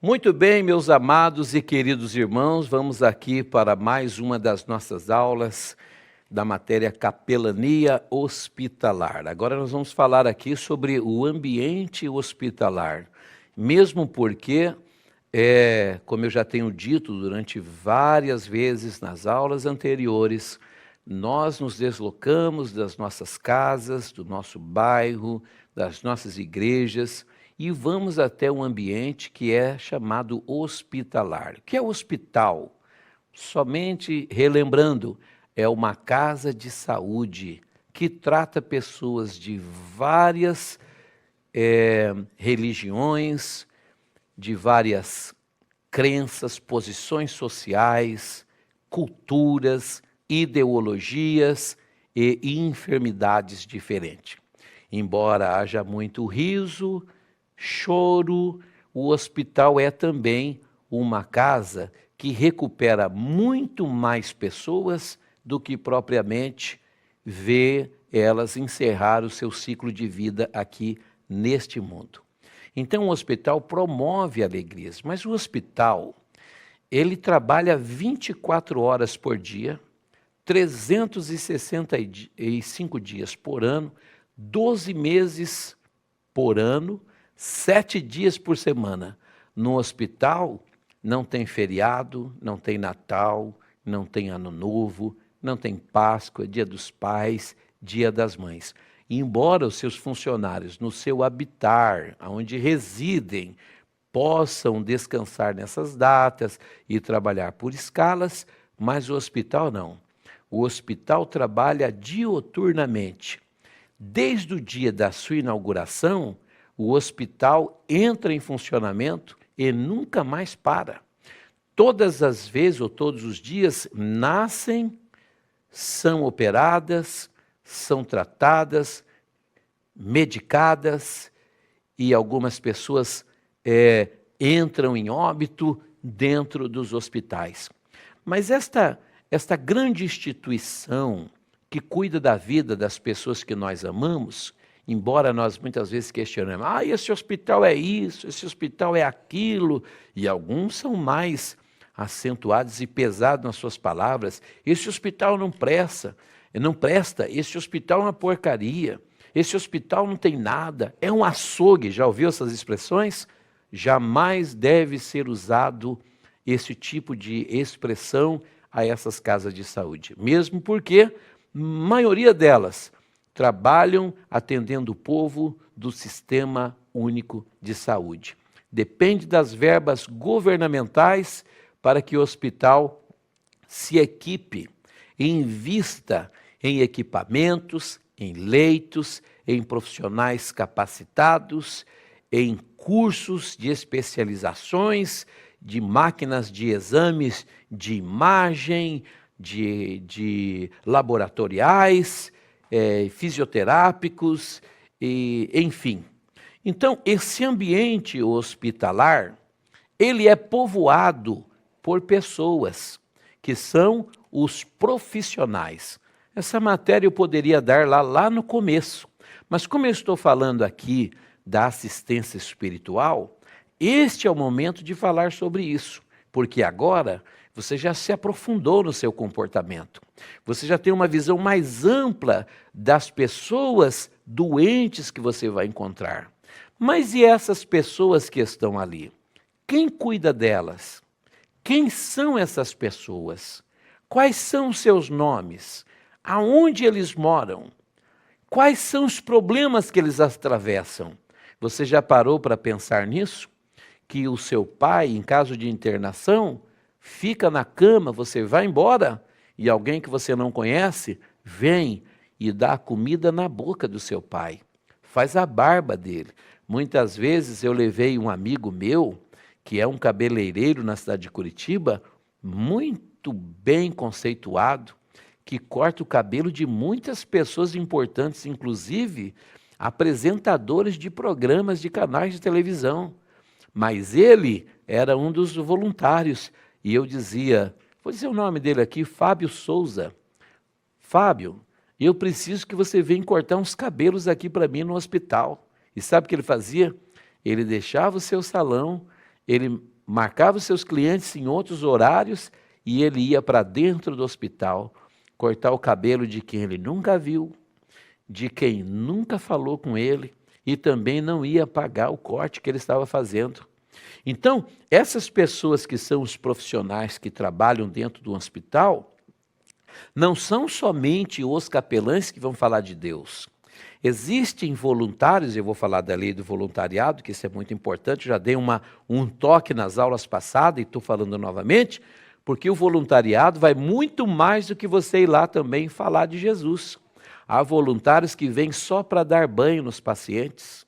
Muito bem, meus amados e queridos irmãos, vamos aqui para mais uma das nossas aulas da matéria Capelania Hospitalar. Agora nós vamos falar aqui sobre o ambiente hospitalar, mesmo porque, como eu já tenho dito durante várias vezes nas aulas anteriores, nós nos deslocamos das nossas casas, do nosso bairro, das nossas igrejas, e vamos até um ambiente que é chamado hospitalar. O que é hospital? Somente relembrando, é uma casa de saúde que trata pessoas de várias religiões, de várias crenças, posições sociais, culturas, ideologias e enfermidades diferentes. Embora haja muito riso, choro, o hospital é também uma casa que recupera muito mais pessoas do que propriamente vê elas encerrar o seu ciclo de vida aqui neste mundo. Então o hospital promove alegrias, mas o hospital, ele trabalha 24 horas por dia, 365 dias por ano, 12 meses por ano, 7 dias por semana. No hospital não tem feriado, não tem Natal, não tem Ano Novo, não tem Páscoa, Dia dos Pais, Dia das Mães. Embora os seus funcionários, no seu habitar, onde residem, possam descansar nessas datas e trabalhar por escalas, mas o hospital não. O hospital trabalha diuturnamente. Desde o dia da sua inauguração, o hospital entra em funcionamento e nunca mais para. Todas as vezes ou todos os dias nascem, são operadas, são tratadas, medicadas e algumas pessoas entram em óbito dentro dos hospitais. Mas esta grande instituição que cuida da vida das pessoas que nós amamos, embora nós muitas vezes questionemos, esse hospital é isso, esse hospital é aquilo, e alguns são mais acentuados e pesados nas suas palavras, esse hospital não presta, esse hospital é uma porcaria, esse hospital não tem nada, é um açougue, já ouviu essas expressões? Jamais deve ser usado esse tipo de expressão a essas casas de saúde, mesmo porque a maioria delas trabalham atendendo o povo do Sistema Único de Saúde. Depende das verbas governamentais para que o hospital se equipe, invista em equipamentos, em leitos, em profissionais capacitados, em cursos de especializações, de máquinas de exames de imagem, de laboratoriais, fisioterápicos, enfim. Então, esse ambiente hospitalar, ele é povoado por pessoas que são os profissionais. Essa matéria eu poderia dar lá no começo, mas como eu estou falando aqui da assistência espiritual, este é o momento de falar sobre isso, porque agora você já se aprofundou no seu comportamento. Você já tem uma visão mais ampla das pessoas doentes que você vai encontrar. Mas e essas pessoas que estão ali? Quem cuida delas? Quem são essas pessoas? Quais são os seus nomes? Aonde eles moram? Quais são os problemas que eles atravessam? Você já parou para pensar nisso? Que o seu pai, em caso de internação, fica na cama, você vai embora e alguém que você não conhece vem e dá a comida na boca do seu pai, faz a barba dele. Muitas vezes eu levei um amigo meu, que é um cabeleireiro na cidade de Curitiba, muito bem conceituado, que corta o cabelo de muitas pessoas importantes, inclusive apresentadores de programas de canais de televisão. Mas ele era um dos voluntários. E eu dizia, vou dizer o nome dele aqui, Fábio Souza. Fábio, eu preciso que você venha cortar uns cabelos aqui para mim no hospital. E sabe o que ele fazia? Ele deixava o seu salão, ele marcava os seus clientes em outros horários e ele ia para dentro do hospital cortar o cabelo de quem ele nunca viu, de quem nunca falou com ele e também não ia pagar o corte que ele estava fazendo. Então, essas pessoas que são os profissionais que trabalham dentro do hospital, não são somente os capelães que vão falar de Deus. Existem voluntários, eu vou falar da lei do voluntariado, que isso é muito importante, já dei um toque nas aulas passadas e estou falando novamente, porque o voluntariado vai muito mais do que você ir lá também falar de Jesus. Há voluntários que vêm só para dar banho nos pacientes.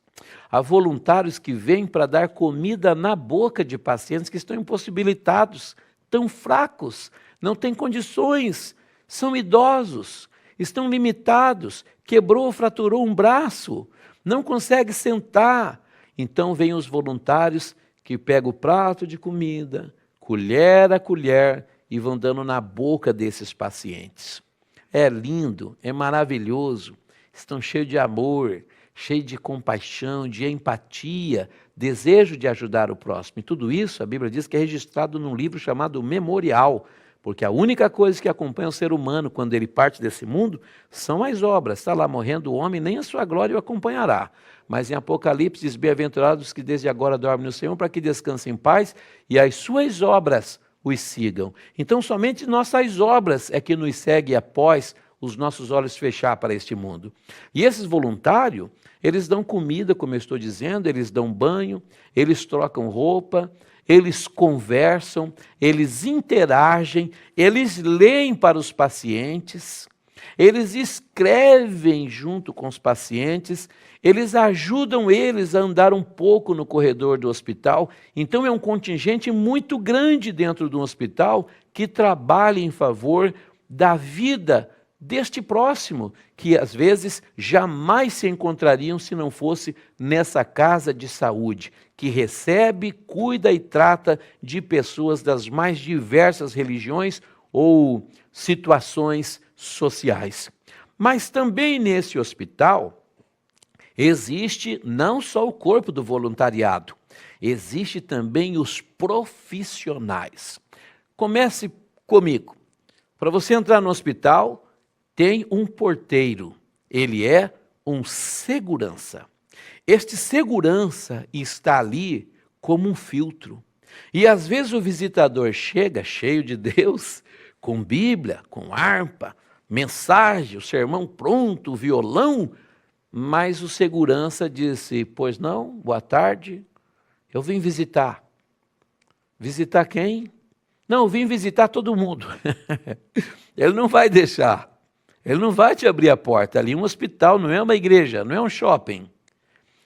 Há voluntários que vêm para dar comida na boca de pacientes que estão impossibilitados, tão fracos, não têm condições, são idosos, estão limitados, quebrou, fraturou um braço, não consegue sentar. Então vêm os voluntários que pegam o prato de comida, colher a colher, e vão dando na boca desses pacientes. É lindo, é maravilhoso, estão cheios de amor, cheios de compaixão, de empatia, desejo de ajudar o próximo. E tudo isso, a Bíblia diz que é registrado num livro chamado Memorial, porque a única coisa que acompanha o ser humano quando ele parte desse mundo são as obras. Está lá morrendo o homem, nem a sua glória o acompanhará. Mas em Apocalipse diz, bem-aventurados que desde agora dormem no Senhor, para que descansem em paz e as suas obras os sigam. Então somente nossas obras é que nos segue após os nossos olhos fechar para este mundo. E esses voluntários, eles dão comida, como eu estou dizendo, eles dão banho, eles trocam roupa, eles conversam, eles interagem, eles leem para os pacientes, eles escrevem junto com os pacientes, eles ajudam eles a andar um pouco no corredor do hospital. Então é um contingente muito grande dentro do hospital que trabalha em favor da vida deste próximo, que às vezes jamais se encontrariam se não fosse nessa casa de saúde, que recebe, cuida e trata de pessoas das mais diversas religiões ou situações sociais. Mas também nesse hospital existe não só o corpo do voluntariado, existe também os profissionais. Comece comigo. Para você entrar no hospital, tem um porteiro, ele é um segurança. Este segurança está ali como um filtro. E às vezes o visitador chega cheio de Deus, com Bíblia, com harpa, mensagem, o sermão pronto, o violão, mas o segurança disse, pois não, boa tarde, eu vim visitar. Visitar quem? Não, eu vim visitar todo mundo. Ele não vai deixar. Ele não vai te abrir a porta. Ali é um hospital, não é uma igreja, não é um shopping.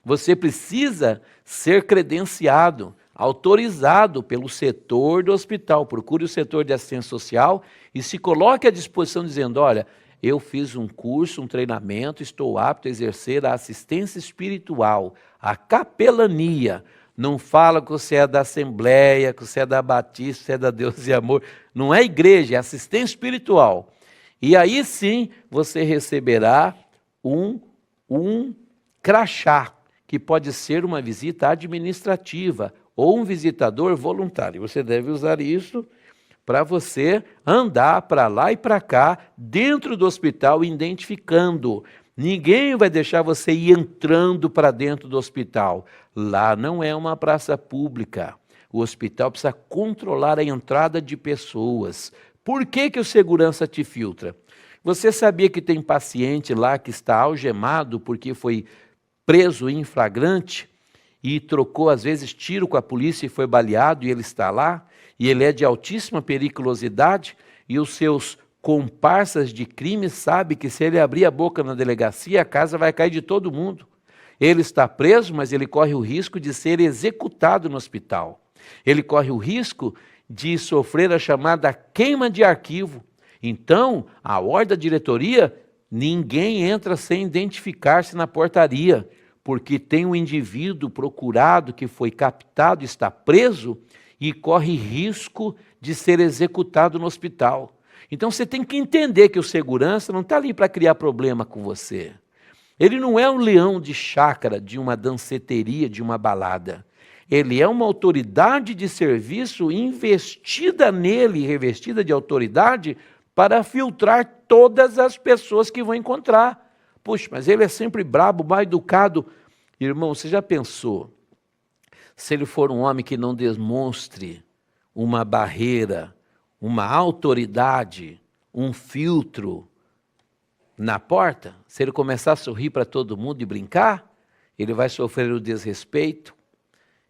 Você precisa ser credenciado, autorizado pelo setor do hospital. Procure o setor de assistência social e se coloque à disposição dizendo, olha, eu fiz um curso, um treinamento, estou apto a exercer a assistência espiritual, a capelania. Não fala que você é da Assembleia, que você é da Batista, que você é da Deus e Amor. Não é igreja, é assistência espiritual. E aí sim você receberá um crachá, que pode ser uma visita administrativa ou um visitador voluntário. Você deve usar isso para você andar para lá e para cá, dentro do hospital, identificando. Ninguém vai deixar você ir entrando para dentro do hospital. Lá não é uma praça pública. O hospital precisa controlar a entrada de pessoas. Por que o segurança te filtra? Você sabia que tem paciente lá que está algemado porque foi preso em flagrante e trocou, às vezes, tiro com a polícia e foi baleado e ele está lá? E ele é de altíssima periculosidade e os seus comparsas de crime sabem que se ele abrir a boca na delegacia, a casa vai cair de todo mundo. Ele está preso, mas ele corre o risco de ser executado no hospital. Ele corre o risco de sofrer a chamada queima de arquivo. Então, a ordem da diretoria, ninguém entra sem identificar-se na portaria, porque tem um indivíduo procurado que foi captado, está preso e corre risco de ser executado no hospital. Então você tem que entender que o segurança não está ali para criar problema com você. Ele não é um leão de chácara, de uma danceteria, de uma balada. Ele é uma autoridade de serviço investida nele, revestida de autoridade, para filtrar todas as pessoas que vão encontrar. Puxa, mas ele é sempre brabo, mal educado. Irmão, você já pensou, se ele for um homem que não demonstre uma barreira, uma autoridade, um filtro na porta, se ele começar a sorrir para todo mundo e brincar, ele vai sofrer o desrespeito,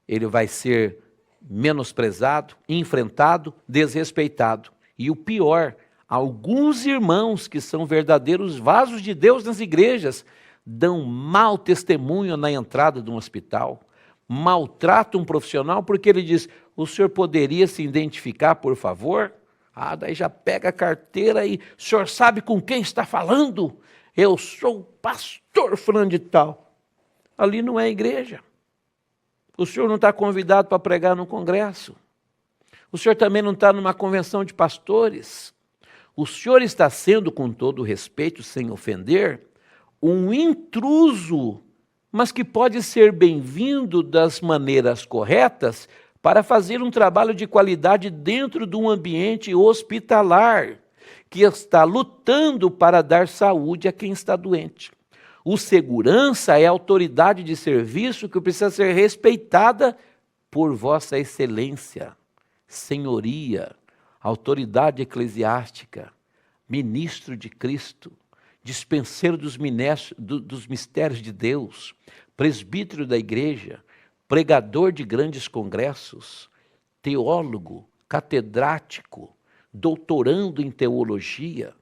ele vai ser menosprezado, enfrentado, desrespeitado. E o pior, alguns irmãos que são verdadeiros vasos de Deus nas igrejas dão mau testemunho na entrada de um hospital, maltratam um profissional porque ele diz: o senhor poderia se identificar, por favor? Ah, daí já pega a carteira e: o senhor sabe com quem está falando? Eu sou o pastor fulano de tal. Ali não é igreja. O senhor não está convidado para pregar no congresso. O senhor também não está numa convenção de pastores. O senhor está sendo, com todo respeito, sem ofender, um intruso, mas que pode ser bem-vindo das maneiras corretas para fazer um trabalho de qualidade dentro de um ambiente hospitalar, que está lutando para dar saúde a quem está doente. O segurança é a autoridade de serviço que precisa ser respeitada por vossa excelência, senhoria, autoridade eclesiástica, ministro de Cristo, dispenseiro dos mistérios de Deus, presbítero da igreja, pregador de grandes congressos, teólogo, catedrático, doutorando em teologia.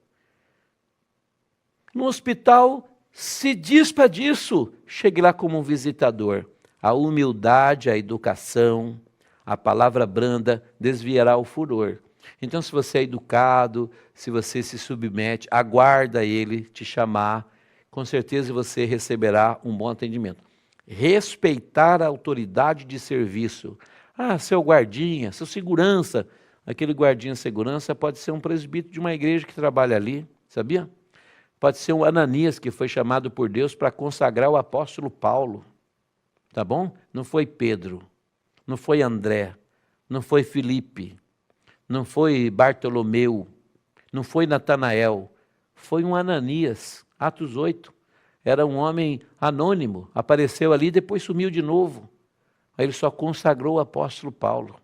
No hospital, se dispa disso, chegue lá como um visitador. A humildade, a educação, a palavra branda desviará o furor. Então, se você é educado, se você se submete, aguarda ele te chamar, com certeza você receberá um bom atendimento. Respeitar a autoridade de serviço. Ah, seu guardinha, seu segurança. Aquele guardinha segurança pode ser um presbítero de uma igreja que trabalha ali, sabia? Pode ser um Ananias que foi chamado por Deus para consagrar o apóstolo Paulo. Tá bom? Não foi Pedro, não foi André, não foi Filipe, não foi Bartolomeu, não foi Natanael, foi um Ananias, Atos 8. Era um homem anônimo, apareceu ali e depois sumiu de novo. Aí ele só consagrou o apóstolo Paulo.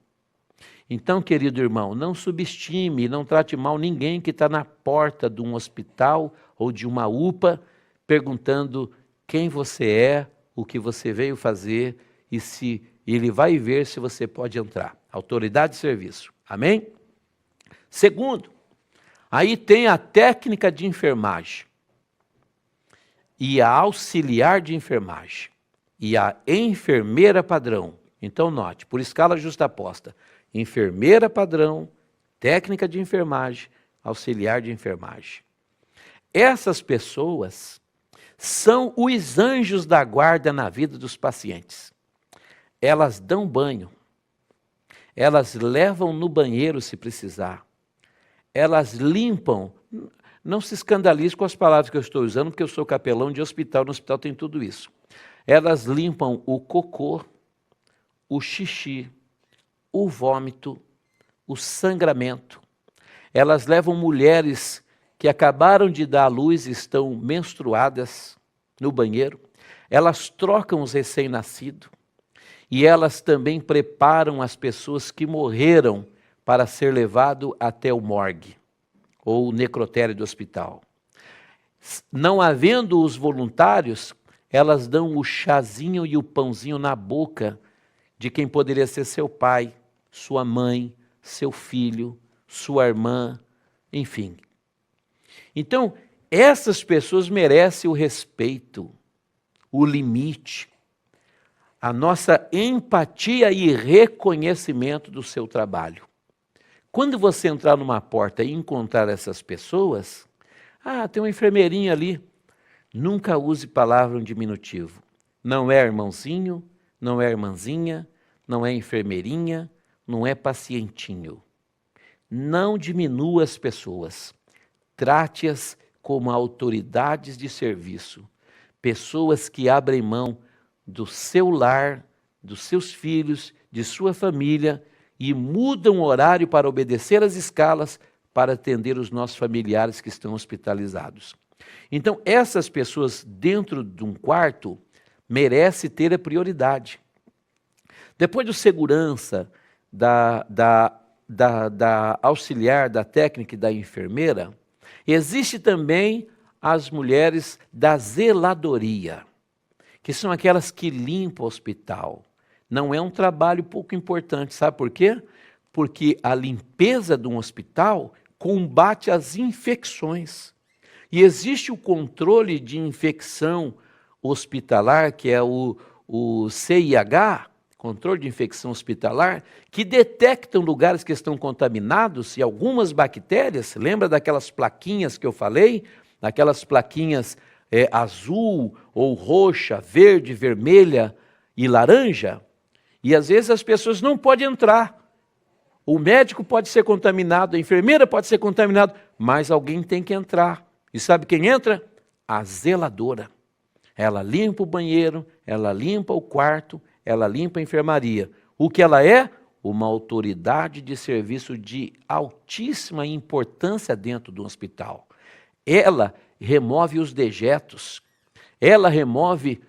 Então, querido irmão, não subestime, não trate mal ninguém que está na porta de um hospital ou de uma UPA, perguntando quem você é, o que você veio fazer e se ele vai ver se você pode entrar. Autoridade de serviço. Amém? Segundo, aí tem a técnica de enfermagem e a auxiliar de enfermagem e a enfermeira padrão. Então note, por escala justaposta, enfermeira padrão, técnica de enfermagem, auxiliar de enfermagem. Essas pessoas são os anjos da guarda na vida dos pacientes. Elas dão banho, elas levam no banheiro se precisar, elas limpam. Não se escandalize com as palavras que eu estou usando, porque eu sou capelão de hospital, no hospital tem tudo isso. Elas limpam o cocô, o xixi, o vômito, o sangramento. Elas levam mulheres que acabaram de dar à luz e estão menstruadas no banheiro. Elas trocam os recém-nascidos. E elas também preparam as pessoas que morreram para ser levado até o morgue ou o necrotério do hospital. Não havendo os voluntários, elas dão o chazinho e o pãozinho na boca de quem poderia ser seu pai, sua mãe, seu filho, sua irmã, enfim. Então, essas pessoas merecem o respeito, o limite, a nossa empatia e reconhecimento do seu trabalho. Quando você entrar numa porta e encontrar essas pessoas, tem uma enfermeirinha ali, nunca use palavra em diminutivo. Não é irmãozinho, não é irmãzinha, não é enfermeirinha, não é pacientinho. Não diminua as pessoas. Trate-as como autoridades de serviço. Pessoas que abrem mão do seu lar, dos seus filhos, de sua família, e mudam o horário para obedecer às escalas para atender os nossos familiares que estão hospitalizados. Então, essas pessoas dentro de um quarto merecem ter a prioridade. Depois do segurança, da auxiliar, da técnica e da enfermeira, existe também as mulheres da zeladoria, que são aquelas que limpam o hospital. Não é um trabalho pouco importante, sabe por quê? Porque a limpeza de um hospital combate as infecções. E existe o controle de infecção hospitalar, que é o CIH, controle de infecção hospitalar, que detectam lugares que estão contaminados e algumas bactérias, lembra daquelas plaquinhas que eu falei? Daquelas plaquinhas azul ou roxa, verde, vermelha e laranja? E às vezes as pessoas não podem entrar. O médico pode ser contaminado, a enfermeira pode ser contaminada, mas alguém tem que entrar. E sabe quem entra? A zeladora. Ela limpa o banheiro, ela limpa o quarto, ela limpa a enfermaria. O que ela é? Uma autoridade de serviço de altíssima importância dentro do hospital. Ela remove os dejetos, ela remove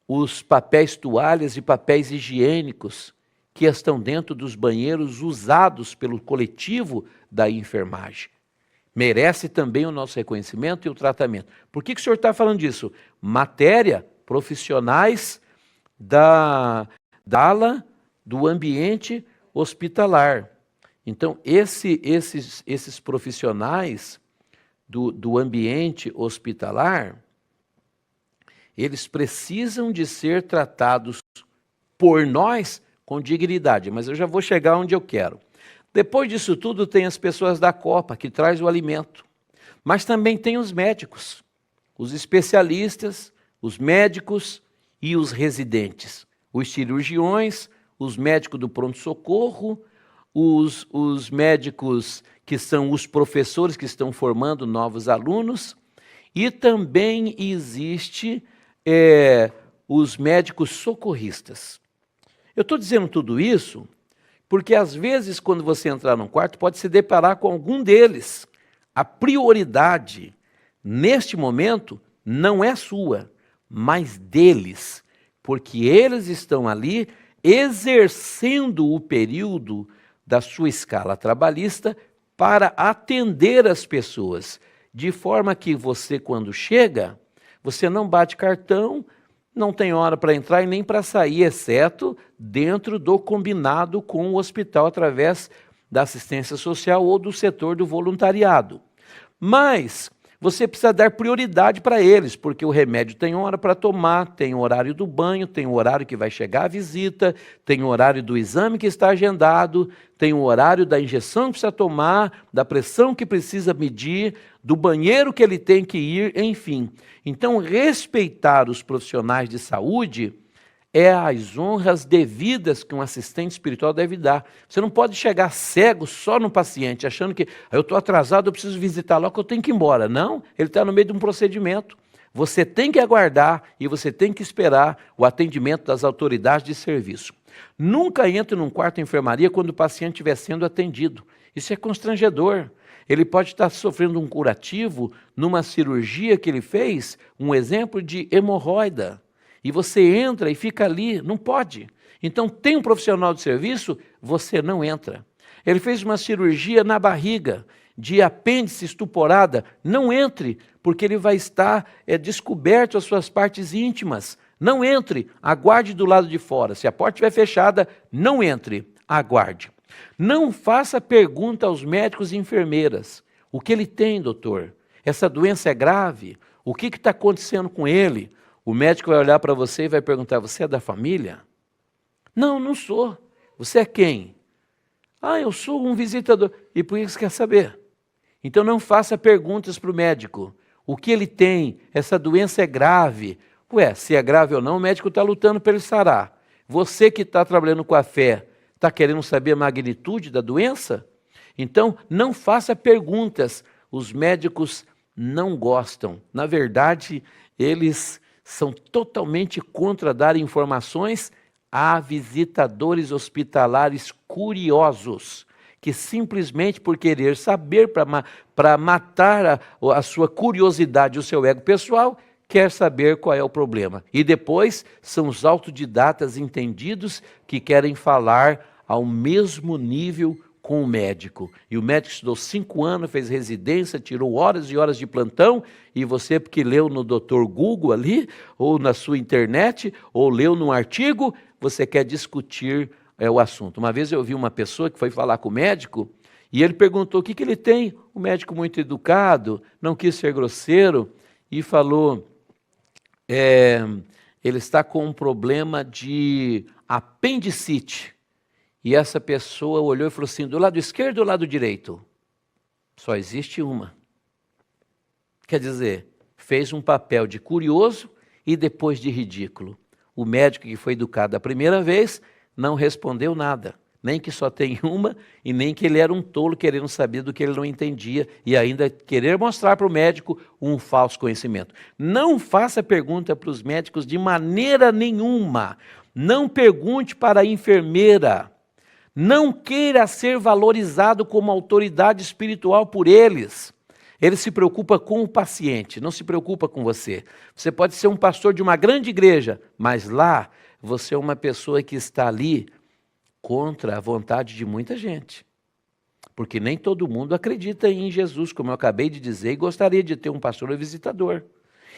os papéis toalhas e papéis higiênicos que estão dentro dos banheiros usados pelo coletivo da enfermagem. Merece também o nosso reconhecimento e o tratamento. Por que o senhor está falando disso? Matéria, profissionais da ala do ambiente hospitalar. Então, esses profissionais do ambiente hospitalar, eles precisam de ser tratados por nós com dignidade, mas eu já vou chegar onde eu quero. Depois disso tudo tem as pessoas da Copa, que traz o alimento, mas também tem os médicos, os especialistas, os médicos e os residentes, os cirurgiões, os médicos do pronto-socorro, os médicos que são os professores que estão formando novos alunos, e também existe os médicos socorristas. Eu estou dizendo tudo isso porque, às vezes, quando você entrar num quarto, pode se deparar com algum deles. A prioridade, neste momento, não é sua, mas deles, porque eles estão ali exercendo o período da sua escala trabalhista para atender as pessoas, de forma que você, quando chega, você não bate cartão, não tem hora para entrar e nem para sair, exceto dentro do combinado com o hospital, através da assistência social ou do setor do voluntariado. Mas você precisa dar prioridade para eles, porque o remédio tem hora para tomar, tem o horário do banho, tem o horário que vai chegar a visita, tem o horário do exame que está agendado, tem o horário da injeção que precisa tomar, da pressão que precisa medir, do banheiro que ele tem que ir, enfim. Então, respeitar os profissionais de saúde é as honras devidas que um assistente espiritual deve dar. Você não pode chegar cego só no paciente, achando que eu estou atrasado, eu preciso visitar logo que eu tenho que ir embora. Não, ele está no meio de um procedimento. Você tem que aguardar e você tem que esperar o atendimento das autoridades de serviço. Nunca entre num quarto de enfermaria quando o paciente estiver sendo atendido. Isso é constrangedor. Ele pode estar sofrendo um curativo numa cirurgia que ele fez, um exemplo de hemorroida. E você entra e fica ali, não pode. Então, tem um profissional de serviço, você não entra. Ele fez uma cirurgia na barriga, de apêndice estuporada, não entre, porque ele vai estar descoberto as suas partes íntimas. Não entre, aguarde do lado de fora. Se a porta estiver fechada, não entre, aguarde. Não faça pergunta aos médicos e enfermeiras. O que ele tem, doutor? Essa doença é grave? O que está acontecendo com ele? O médico vai olhar para você e vai perguntar, você é da família? Não, não sou. Você é quem? Ah, eu sou um visitador. E por que você quer saber? Então não faça perguntas para o médico. O que ele tem? Essa doença é grave. Ué, se é grave ou não, o médico está lutando para ele sarar. Você que está trabalhando com a fé, está querendo saber a magnitude da doença? Então, não faça perguntas. Os médicos não gostam. Na verdade, eles são totalmente contra dar informações Há visitadores hospitalares curiosos, que simplesmente por querer saber, para matar a sua curiosidade, o seu ego pessoal, quer saber qual é o problema. E depois são os autodidatas entendidos que querem falar ao mesmo nível com o médico. E o médico estudou 5 anos, fez residência, tirou horas e horas de plantão, e você, porque leu no Dr. Google ali, ou na sua internet, ou leu num artigo, você quer discutir o assunto. Uma vez eu vi uma pessoa que foi falar com o médico, e ele perguntou o que ele tem. O médico, muito educado, não quis ser grosseiro, e falou, ele está com um problema de apendicite. E essa pessoa olhou e falou assim, do lado esquerdo ou do lado direito? Só existe uma. Quer dizer, fez um papel de curioso e depois de ridículo. O médico que foi educado a primeira vez não respondeu nada. Nem que só tem uma e nem que ele era um tolo querendo saber do que ele não entendia e ainda querer mostrar para o médico um falso conhecimento. Não faça pergunta para os médicos de maneira nenhuma. Não pergunte para a enfermeira. Não queira ser valorizado como autoridade espiritual por eles. Ele se preocupa com o paciente, não se preocupa com você. Você pode ser um pastor de uma grande igreja, mas lá você é uma pessoa que está ali contra a vontade de muita gente. Porque nem todo mundo acredita em Jesus, como eu acabei de dizer, e gostaria de ter um pastor ou visitador.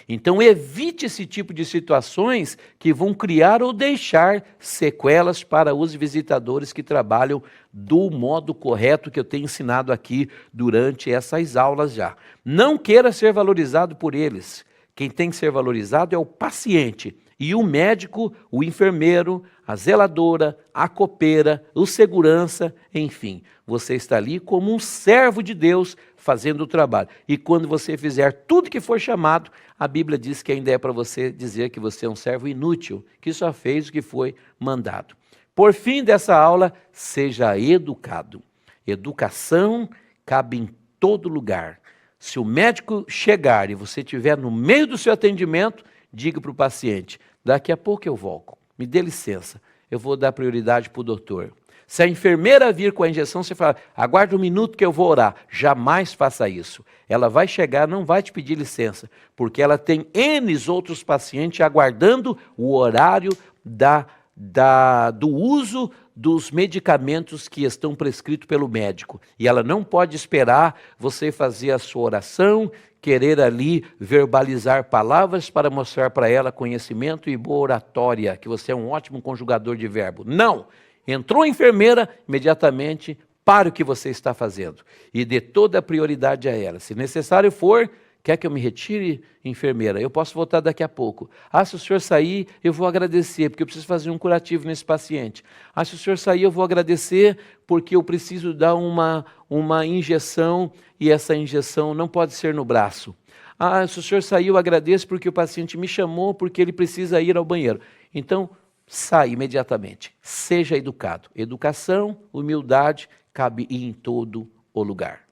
Então evite esse tipo de situações que vão criar ou deixar sequelas para os visitadores que trabalham do modo correto que eu tenho ensinado aqui durante essas aulas já. Não queira ser valorizado por eles. Quem tem que ser valorizado é o paciente. E o médico, o enfermeiro, a zeladora, a copeira, o segurança, enfim. Você está ali como um servo de Deus fazendo o trabalho. E quando você fizer tudo que for chamado, a Bíblia diz que ainda é para você dizer que você é um servo inútil, que só fez o que foi mandado. Por fim dessa aula, seja educado. Educação cabe em todo lugar. Se o médico chegar e você estiver no meio do seu atendimento, diga para o paciente, daqui a pouco eu volto, me dê licença, eu vou dar prioridade para o doutor. Se a enfermeira vir com a injeção, você fala, aguarda um minuto que eu vou orar. Jamais faça isso. Ela vai chegar, não vai te pedir licença, porque ela tem N outros pacientes aguardando o horário do uso dos medicamentos que estão prescritos pelo médico. E ela não pode esperar você fazer a sua oração, querer ali verbalizar palavras para mostrar para ela conhecimento e boa oratória, que você é um ótimo conjugador de verbo. Não! Entrou a enfermeira, imediatamente pare o que você está fazendo e dê toda a prioridade a ela. Se necessário for, quer que eu me retire, enfermeira? Eu posso voltar daqui a pouco. Se o senhor sair, eu vou agradecer, porque eu preciso fazer um curativo nesse paciente. Se o senhor sair, eu vou agradecer, porque eu preciso dar uma injeção e essa injeção não pode ser no braço. Se o senhor sair, eu agradeço, porque o paciente me chamou, porque ele precisa ir ao banheiro. Então, sai imediatamente. Seja educado. Educação, humildade, cabe em todo o lugar.